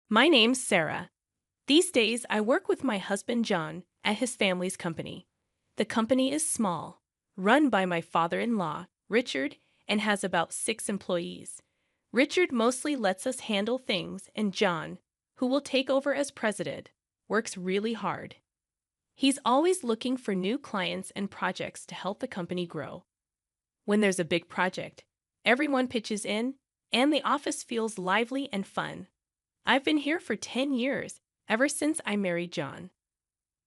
My name's Sarah. These days, I work with my husband John at his family's company. The company is small, run by my father in law, Richard, and has about 6 employees. Richard mostly lets us handle things, and John, who will take over as president, works really hard. He's always looking for new clients and projects to help the company grow. When there's a big project, everyone pitches in, and the office feels lively and fun. I've been here for 10 years, ever since I married John.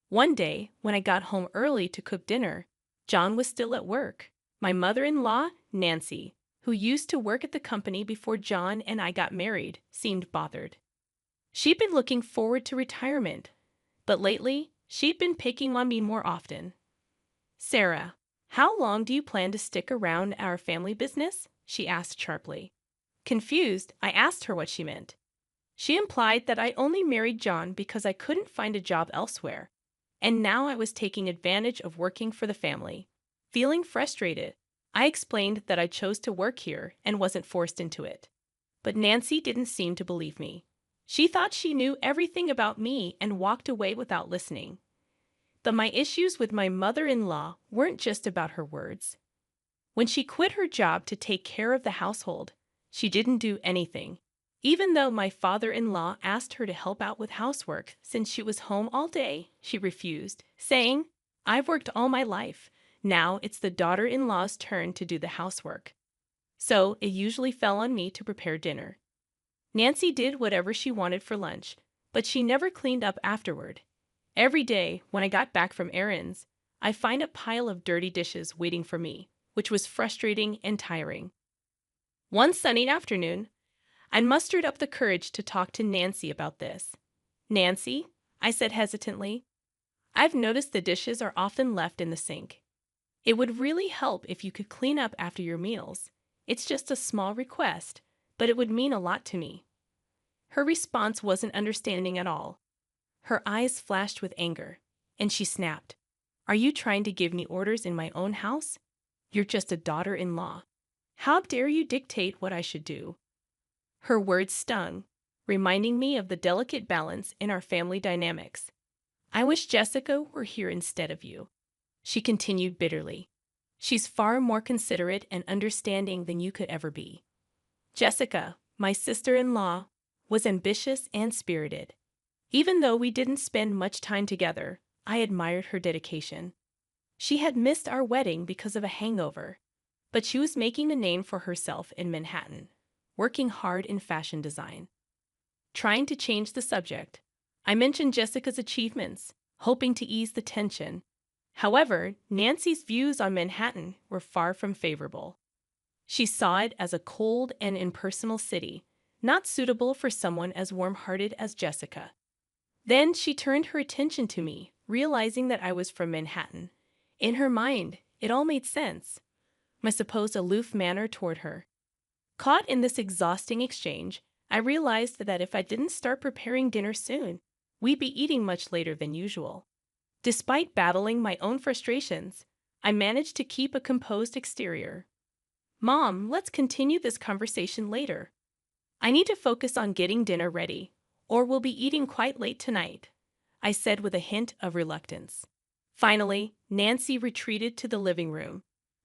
One day, when I got home early to cook dinner, John was still at work. My mother-in-law, Nancy, who used to work at the company before John and I got married, seemed bothered. She'd been looking forward to retirement, but lately, she'd been picking on me more often. "Sarah, how long do you plan to stick around our family business?" she asked sharply. Confused, I asked her what she meant. She implied that I only married John because I couldn't find a job elsewhere, and now I was taking advantage of working for the family. Feeling frustrated, I explained that I chose to work here and wasn't forced into it. But Nancy didn't seem to believe me. She thought she knew everything about me and walked away without listening. But my issues with my mother-in-law weren't just about her words. When she quit her job to take care of the household, she didn't do anything. Even though my father-in-law asked her to help out with housework since she was home all day, she refused, saying, "I've worked all my life. Now it's the daughter-in-law's turn to do the housework." So it usually fell on me to prepare dinner. Nancy did whatever she wanted for lunch, but she never cleaned up afterward. Every day, when I got back from errands, I find a pile of dirty dishes waiting for me, which was frustrating and tiring. One sunny afternoon, I mustered up the courage to talk to Nancy about this. "Nancy," I said hesitantly, "I've noticed the dishes are often left in the sink. It would really help if you could clean up after your meals. It's just a small request, but it would mean a lot to me." Her response wasn't understanding at all. Her eyes flashed with anger, and she snapped, "Are you trying to give me orders in my own house? You're just a daughter-in-law. How dare you dictate what I should do?" Her words stung, reminding me of the delicate balance in our family dynamics. "I wish Jessica were here instead of you," she continued bitterly. "She's far more considerate and understanding than you could ever be." Jessica, my sister-in-law, was ambitious and spirited. Even though we didn't spend much time together, I admired her dedication. She had missed our wedding because of a hangover, but she was making a name for herself in Manhattan, working hard in fashion design. Trying to change the subject, I mentioned Jessica's achievements, hoping to ease the tension. However, Nancy's views on Manhattan were far from favorable. She saw it as a cold and impersonal city, not suitable for someone as warm-hearted as Jessica. Then she turned her attention to me, realizing that I was from Manhattan. In her mind, it all made sense. My supposed aloof manner toward her. Caught in this exhausting exchange, I realized that if I didn't start preparing dinner soon, we'd be eating much later than usual. Despite battling my own frustrations, I managed to keep a composed exterior. "Mom, let's continue this conversation later. I need to focus on getting dinner ready, or we'll be eating quite late tonight," I said with a hint of reluctance. Finally, Nancy retreated to the living room,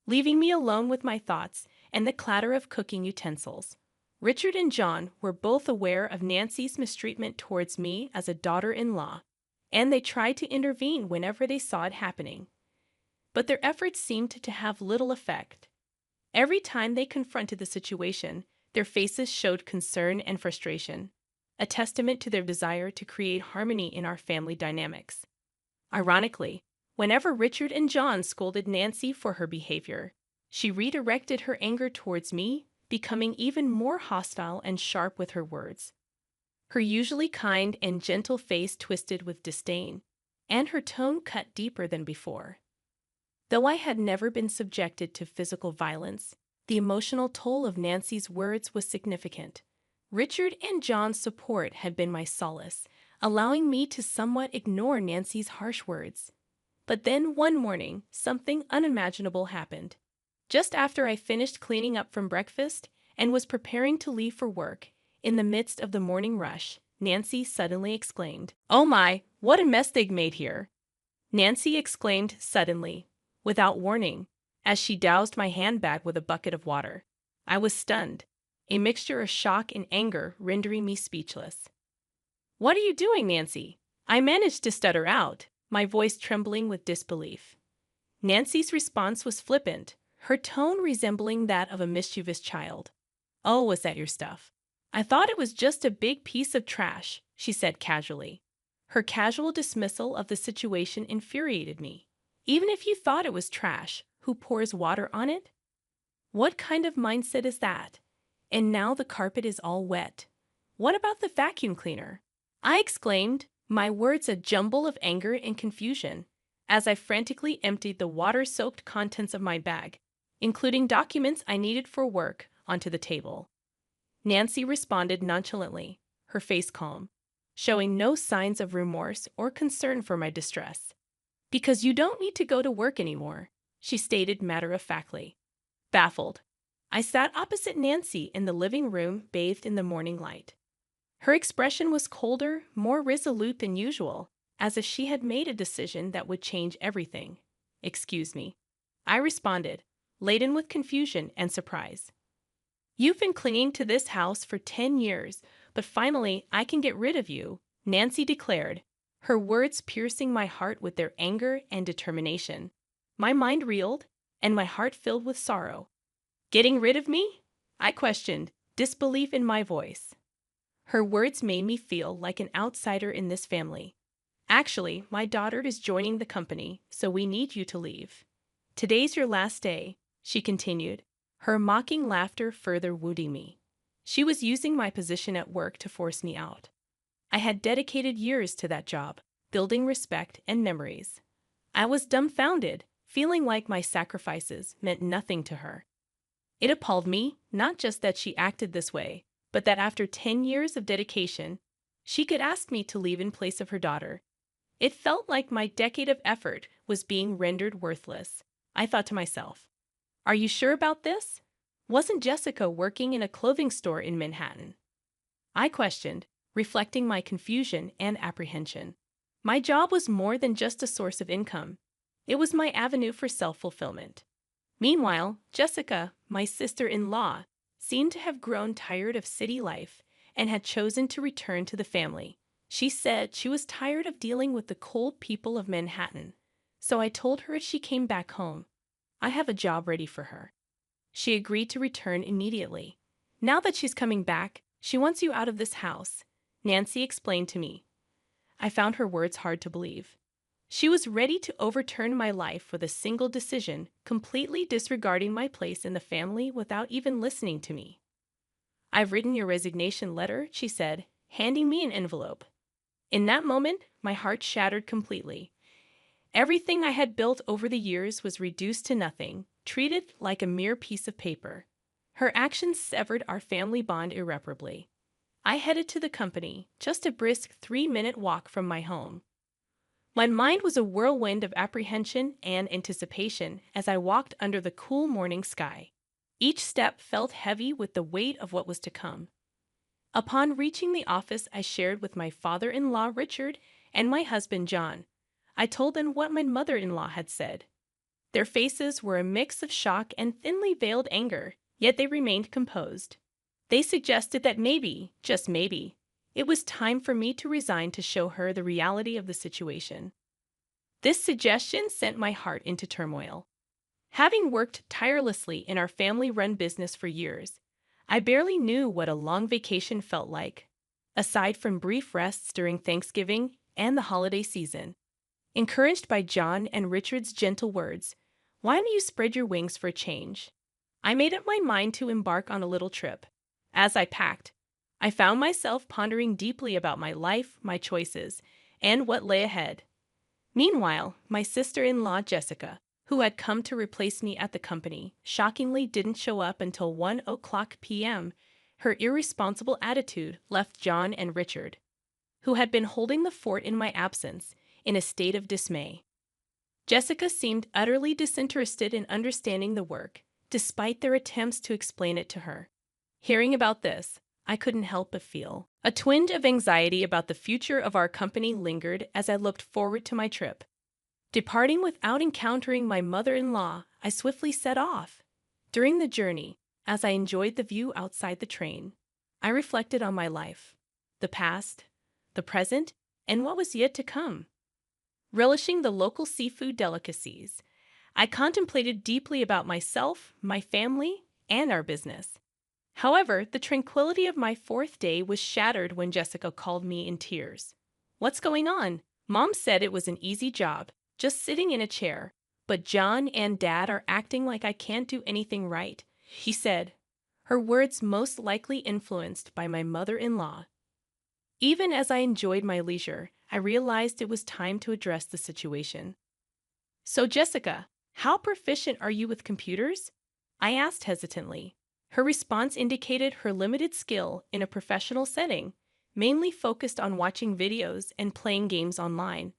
leaving me alone with my thoughts and the clatter of cooking utensils. Richard and John were both aware of Nancy's mistreatment towards me as a daughter-in-law, and they tried to intervene whenever they saw it happening. But their efforts seemed to have little effect. Every time they confronted the situation, their faces showed concern and frustration, a testament to their desire to create harmony in our family dynamics. Ironically, whenever Richard and John scolded Nancy for her behavior, she redirected her anger towards me, becoming even more hostile and sharp with her words. Her usually kind and gentle face twisted with disdain, and her tone cut deeper than before. Though I had never been subjected to physical violence, the emotional toll of Nancy's words was significant. Richard and John's support had been my solace, allowing me to somewhat ignore Nancy's harsh words. But then one morning, something unimaginable happened. Just after I finished cleaning up from breakfast and was preparing to leave for work, in the midst of the morning rush, Nancy suddenly exclaimed. "Oh my, what a mess they've made here!" Nancy exclaimed suddenly, without warning, as she doused my handbag with a bucket of water. I was stunned, a mixture of shock and anger rendering me speechless. "What are you doing, Nancy?" I managed to stutter out, my voice trembling with disbelief. Nancy's response was flippant, her tone resembling that of a mischievous child. "Oh, was that your stuff? I thought it was just a big piece of trash," she said casually. Her casual dismissal of the situation infuriated me. Even if you thought it was trash, who pours water on it? What kind of mindset is that? And now the carpet is all wet. What about the vacuum cleaner? I exclaimed, my words a jumble of anger and confusion, as I frantically emptied the water-soaked contents of my bag, including documents I needed for work, onto the table. Nancy responded nonchalantly, her face calm, showing no signs of remorse or concern for my distress. "Because you don't need to go to work anymore," she stated matter-of-factly. Baffled, I sat opposite Nancy in the living room bathed in the morning light. Her expression was colder, more resolute than usual, as if she had made a decision that would change everything. "Excuse me," I responded, laden with confusion and surprise. "You've been clinging to this house for 10 years, but finally I can get rid of you," Nancy declared, her words piercing my heart with their anger and determination. My mind reeled, and my heart filled with sorrow. "Getting rid of me?" I questioned, disbelief in my voice. Her words made me feel like an outsider in this family. "Actually, my daughter is joining the company, so we need you to leave. Today's your last day," she continued, her mocking laughter further wounding me. She was using my position at work to force me out. I had dedicated years to that job, building respect and memories. I was dumbfounded, feeling like my sacrifices meant nothing to her. It appalled me, not just that she acted this way, but that after 10 years of dedication, she could ask me to leave in place of her daughter. It felt like my decade of effort was being rendered worthless. I thought to myself, "Are you sure about this? Wasn't Jessica working in a clothing store in Manhattan?" I questioned, reflecting my confusion and apprehension. My job was more than just a source of income. It was my avenue for self-fulfillment. Meanwhile, Jessica, my sister-in-law, seemed to have grown tired of city life and had chosen to return to the family. She said she was tired of dealing with the cold people of Manhattan, so I told her if she came back home, I have a job ready for her. She agreed to return immediately. "Now that she's coming back, she wants you out of this house," Nancy explained to me. I found her words hard to believe. She was ready to overturn my life with a single decision, completely disregarding my place in the family without even listening to me. "I've written your resignation letter," she said, handing me an envelope. In that moment, my heart shattered completely. Everything I had built over the years was reduced to nothing, treated like a mere piece of paper. Her actions severed our family bond irreparably. I headed to the company, just a brisk 3-minute walk from my home. My mind was a whirlwind of apprehension and anticipation as I walked under the cool morning sky. Each step felt heavy with the weight of what was to come. Upon reaching the office, I shared with my father-in-law Richard and my husband John. I told them what my mother-in-law had said. Their faces were a mix of shock and thinly veiled anger, yet they remained composed. They suggested that maybe, just maybe, it was time for me to resign to show her the reality of the situation. This suggestion sent my heart into turmoil. Having worked tirelessly in our family-run business for years, I barely knew what a long vacation felt like, aside from brief rests during Thanksgiving and the holiday season. Encouraged by John and Richard's gentle words, "Why don't you spread your wings for a change?" I made up my mind to embark on a little trip. As I packed, I found myself pondering deeply about my life, my choices, and what lay ahead. Meanwhile, my sister-in-law Jessica, who had come to replace me at the company, shockingly didn't show up until 1:00 p.m. Her irresponsible attitude left John and Richard, who had been holding the fort in my absence, in a state of dismay. Jessica seemed utterly disinterested in understanding the work, despite their attempts to explain it to her. Hearing about this, I couldn't help but feel. A twinge of anxiety about the future of our company lingered as I looked forward to my trip. Departing without encountering my mother-in-law, I swiftly set off. During the journey, as I enjoyed the view outside the train, I reflected on my life, the past, the present, and what was yet to come. Relishing the local seafood delicacies, I contemplated deeply about myself, my family, and our business. However, the tranquility of my fourth day was shattered when Jessica called me in tears. "What's going on? Mom said it was an easy job, just sitting in a chair, but John and Dad are acting like I can't do anything right," she said, her words most likely influenced by my mother-in-law. Even as I enjoyed my leisure, I realized it was time to address the situation. "So, Jessica, how proficient are you with computers?" I asked hesitantly. Her response indicated her limited skill in a professional setting, mainly focused on watching videos and playing games online.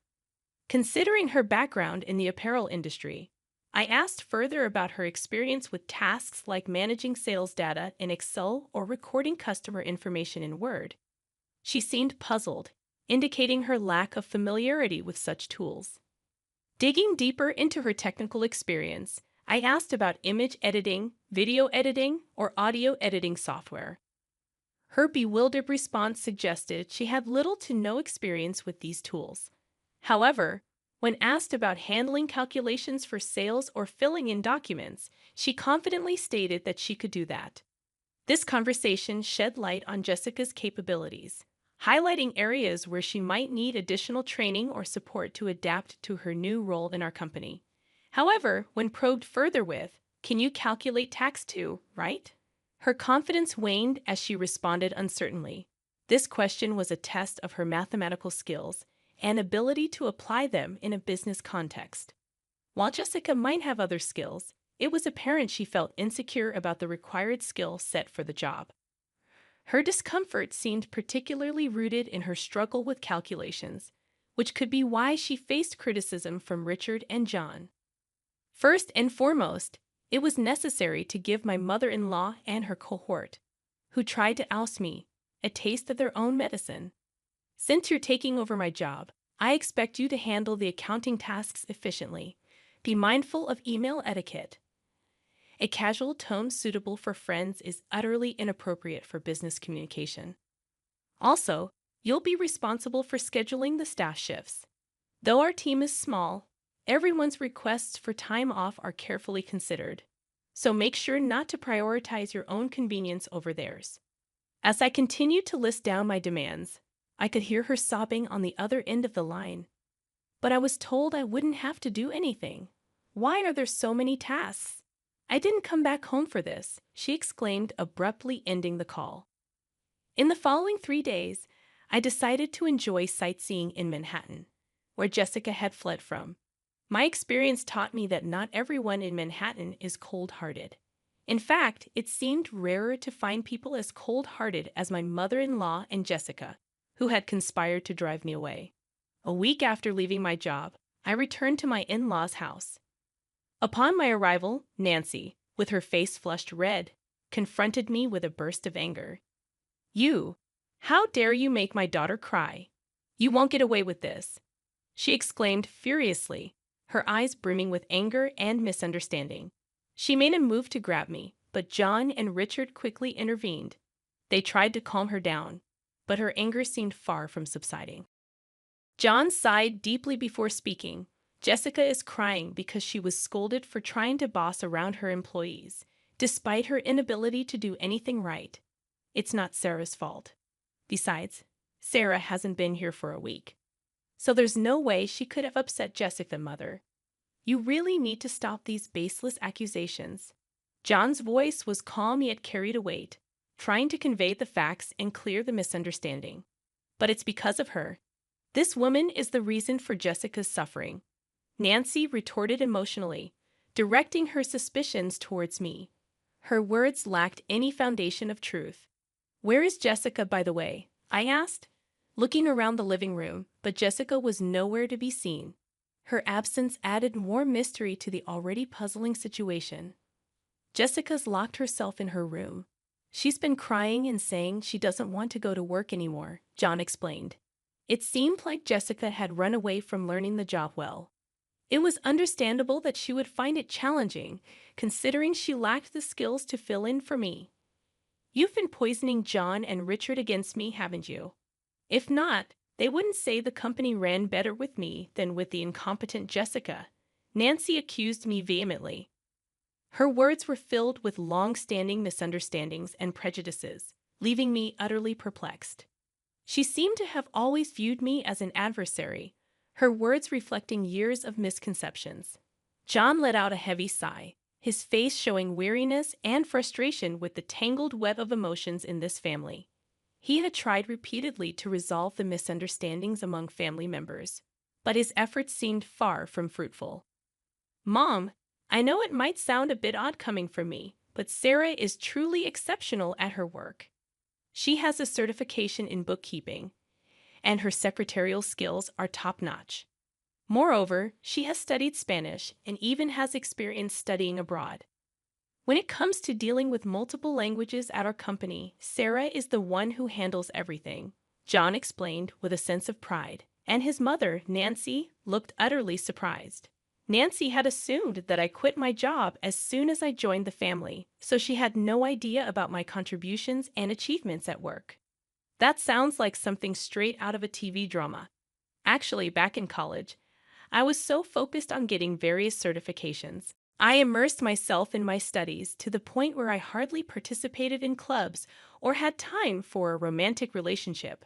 Considering her background in the apparel industry, I asked further about her experience with tasks like managing sales data in Excel or recording customer information in Word. She seemed puzzled, indicating her lack of familiarity with such tools. Digging deeper into her technical experience, I asked about image editing, video editing, or audio editing software. Her bewildered response suggested she had little to no experience with these tools. However, when asked about handling calculations for sales or filling in documents, she confidently stated that she could do that. This conversation shed light on Jessica's capabilities, highlighting areas where she might need additional training or support to adapt to her new role in our company. However, when probed further with, "Can you calculate tax too, right?" her confidence waned as she responded uncertainly. This question was a test of her mathematical skills and ability to apply them in a business context. While Jessica might have other skills, it was apparent she felt insecure about the required skill set for the job. Her discomfort seemed particularly rooted in her struggle with calculations, which could be why she faced criticism from Richard and John. First and foremost, it was necessary to give my mother-in-law and her cohort, who tried to oust me, a taste of their own medicine. "Since you're taking over my job, I expect you to handle the accounting tasks efficiently. Be mindful of email etiquette." A casual tone suitable for friends is utterly inappropriate for business communication. Also, you'll be responsible for scheduling the staff shifts. Though our team is small, everyone's requests for time off are carefully considered, so make sure not to prioritize your own convenience over theirs. As I continued to list down my demands, I could hear her sobbing on the other end of the line. "But I was told I wouldn't have to do anything. Why are there so many tasks? I didn't come back home for this," she exclaimed, abruptly ending the call. In the following 3 days, I decided to enjoy sightseeing in Manhattan, where Jessica had fled from. My experience taught me that not everyone in Manhattan is cold-hearted. In fact, it seemed rarer to find people as cold-hearted as my mother-in-law and Jessica, who had conspired to drive me away. A week after leaving my job, I returned to my in-laws' house. Upon my arrival, Nancy, with her face flushed red, confronted me with a burst of anger. How dare you make my daughter cry? You won't get away with this," she exclaimed furiously, her eyes brimming with anger and misunderstanding. She made a move to grab me, but John and Richard quickly intervened. They tried to calm her down, but her anger seemed far from subsiding. John sighed deeply before speaking. "Jessica is crying because she was scolded for trying to boss around her employees, despite her inability to do anything right. It's not Sarah's fault. Besides, Sarah hasn't been here for a week, so there's no way she could have upset Jessica, Mother. You really need to stop these baseless accusations." John's voice was calm yet carried a weight, trying to convey the facts and clear the misunderstanding. "But it's because of her. This woman is the reason for Jessica's suffering," Nancy retorted emotionally, directing her suspicions towards me. Her words lacked any foundation of truth. "Where is Jessica, by the way?" I asked, looking around the living room, but Jessica was nowhere to be seen. Her absence added more mystery to the already puzzling situation. "Jessica's locked herself in her room. She's been crying and saying she doesn't want to go to work anymore, John explained. It seemed like Jessica had run away from learning the job well. It was understandable that she would find it challenging, considering she lacked the skills to fill in for me. You've been poisoning John and Richard against me, haven't you? If not, they wouldn't say the company ran better with me than with the incompetent Jessica, Nancy accused me vehemently. Her words were filled with long-standing misunderstandings and prejudices, leaving me utterly perplexed. She seemed to have always viewed me as an adversary, her words reflecting years of misconceptions. John let out a heavy sigh, his face showing weariness and frustration with the tangled web of emotions in this family. He had tried repeatedly to resolve the misunderstandings among family members, but his efforts seemed far from fruitful. Mom, I know it might sound a bit odd coming from me, but Sarah is truly exceptional at her work. She has a certification in bookkeeping, and her secretarial skills are top-notch. Moreover, she has studied Spanish and even has experience studying abroad. When it comes to dealing with multiple languages at our company, Sarah is the one who handles everything, John explained with a sense of pride, and his mother, Nancy, looked utterly surprised. Nancy had assumed that I quit my job as soon as I joined the family, so she had no idea about my contributions and achievements at work. That sounds like something straight out of a TV drama. Actually, back in college, I was so focused on getting various certifications. I immersed myself in my studies to the point where I hardly participated in clubs or had time for a romantic relationship.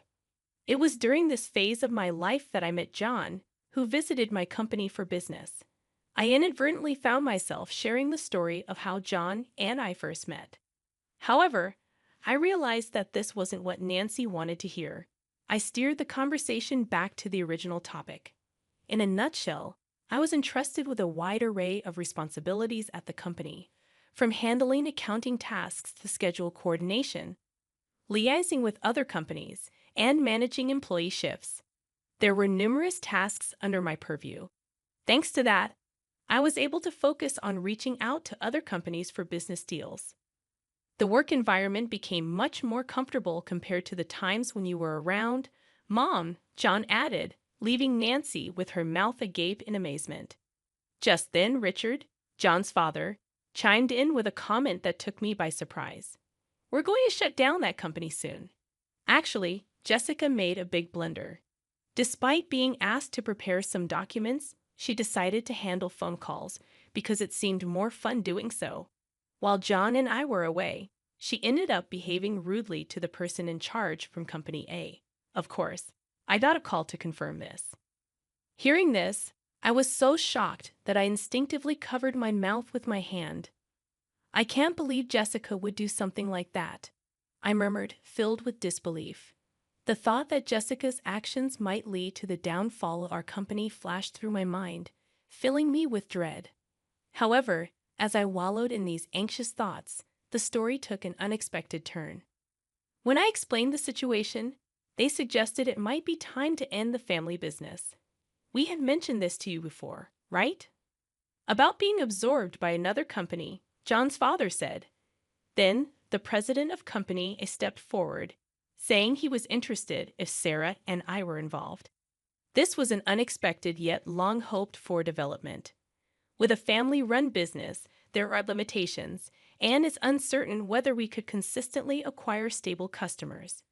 It was during this phase of my life that I met John, who visited my company for business. I inadvertently found myself sharing the story of how John and I first met. However, I realized that this wasn't what Nancy wanted to hear. I steered the conversation back to the original topic. In a nutshell, I was entrusted with a wide array of responsibilities at the company, from handling accounting tasks to schedule coordination, liaising with other companies, and managing employee shifts. There were numerous tasks under my purview. Thanks to that, I was able to focus on reaching out to other companies for business deals. The work environment became much more comfortable compared to the times when you were around. Mom, John added, leaving Nancy with her mouth agape in amazement. Just then, Richard, John's father, chimed in with a comment that took me by surprise. We're going to shut down that company soon. Actually, Jessica made a big blunder. Despite being asked to prepare some documents, she decided to handle phone calls because it seemed more fun doing so. While John and I were away, she ended up behaving rudely to the person in charge from Company A. Of course, I got a call to confirm this. Hearing this, I was so shocked that I instinctively covered my mouth with my hand. I can't believe Jessica would do something like that, I murmured, filled with disbelief. The thought that Jessica's actions might lead to the downfall of our company flashed through my mind, filling me with dread. However, as I wallowed in these anxious thoughts, the story took an unexpected turn. When I explained the situation, they suggested it might be time to end the family business. We had mentioned this to you before, right? About being absorbed by another company, John's father said. Then, the president of Company A stepped forward, saying he was interested if Sarah and I were involved. This was an unexpected yet long-hoped-for development. With a family-run business, there are limitations, and it's uncertain whether we could consistently acquire stable customers.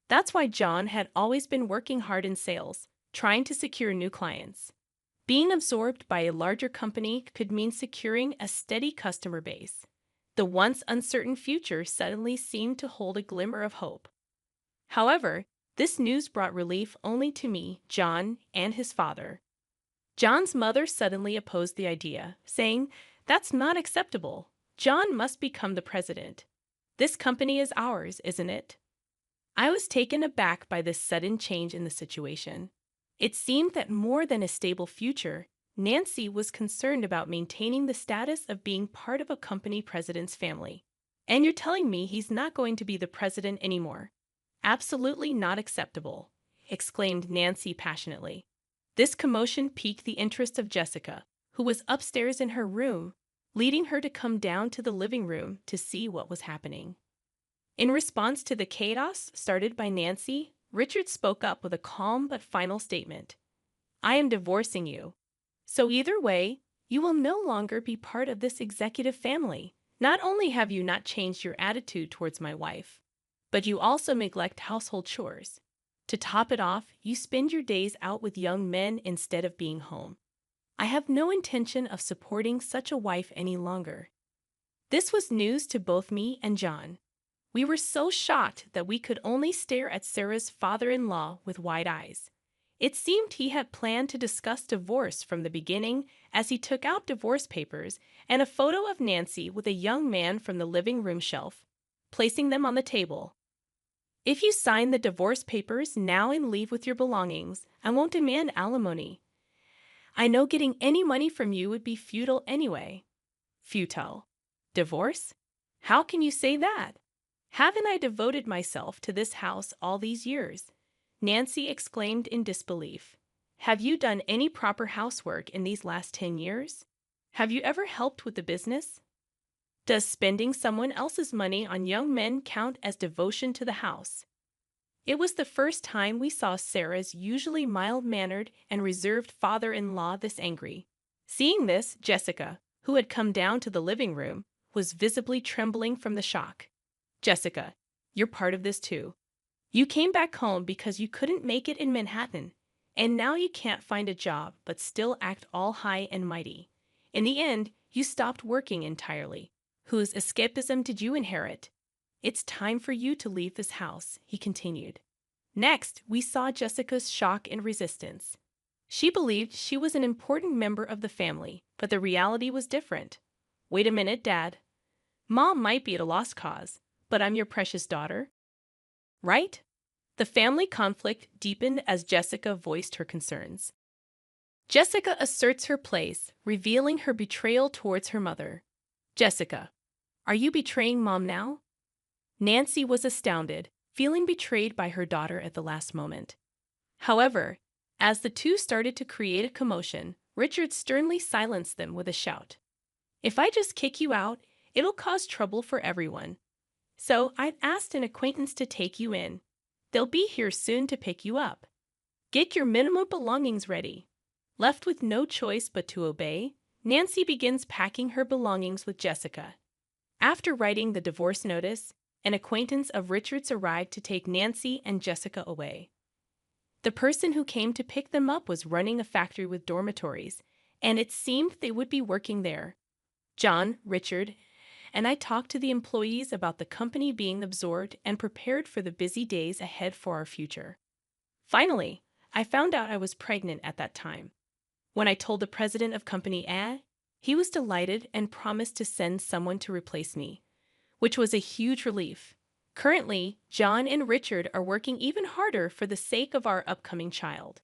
That's why John had always been working hard in sales, trying to secure new clients. Being absorbed by a larger company could mean securing a steady customer base. The once uncertain future suddenly seemed to hold a glimmer of hope. However, this news brought relief only to me, John, and his father. John's mother suddenly opposed the idea, saying, "That's not acceptable. John must become the president. This company is ours, isn't it?" I was taken aback by this sudden change in the situation. It seemed that more than a stable future, Nancy was concerned about maintaining the status of being part of a company president's family. And you're telling me he's not going to be the president anymore? Absolutely not acceptable, exclaimed Nancy passionately. This commotion piqued the interest of Jessica, who was upstairs in her room, leading her to come down to the living room to see what was happening. In response to the chaos started by Nancy, Richard spoke up with a calm but final statement. I am divorcing you. So either way, you will no longer be part of this executive family. Not only have you not changed your attitude towards my wife, but you also neglect household chores. To top it off, you spend your days out with young men instead of being home. I have no intention of supporting such a wife any longer. This was news to both me and John. We were so shocked that we could only stare at Sarah's father-in-law with wide eyes. It seemed he had planned to discuss divorce from the beginning, as he took out divorce papers and a photo of Nancy with a young man from the living room shelf, placing them on the table. If you sign the divorce papers now and leave with your belongings, I won't demand alimony. I know getting any money from you would be futile anyway. Futile. Divorce? How can you say that? Haven't I devoted myself to this house all these years? Nancy exclaimed in disbelief. Have you done any proper housework in these last 10 years? Have you ever helped with the business? Does spending someone else's money on young men count as devotion to the house? It was the first time we saw Sarah's usually mild-mannered and reserved father-in-law this angry. Seeing this, Jessica, who had come down to the living room, was visibly trembling from the shock. Jessica, you're part of this too. You came back home because you couldn't make it in Manhattan, and now you can't find a job but still act all high and mighty. In the end, you stopped working entirely. Whose escapism did you inherit? It's time for you to leave this house, he continued. Next, we saw Jessica's shock and resistance. She believed she was an important member of the family, but the reality was different. Wait a minute, Dad. Mom might be at a lost cause, but I'm your precious daughter. Right? The family conflict deepened as Jessica voiced her concerns. Jessica asserts her place, revealing her betrayal towards her mother. Jessica, are you betraying Mom now? Nancy was astounded, feeling betrayed by her daughter at the last moment. However, as the two started to create a commotion, Richard sternly silenced them with a shout. If I just kick you out, it'll cause trouble for everyone. So I've asked an acquaintance to take you in. They'll be here soon to pick you up. Get your minimum belongings ready. Left with no choice but to obey, Nancy begins packing her belongings with Jessica. After writing the divorce notice, an acquaintance of Richard's arrived to take Nancy and Jessica away. The person who came to pick them up was running a factory with dormitories, and it seemed they would be working there. John, Richard, and I talked to the employees about the company being absorbed and prepared for the busy days ahead for our future. Finally, I found out I was pregnant at that time. When I told the president of Company A, he was delighted and promised to send someone to replace me, which was a huge relief. Currently, John and Richard are working even harder for the sake of our upcoming child.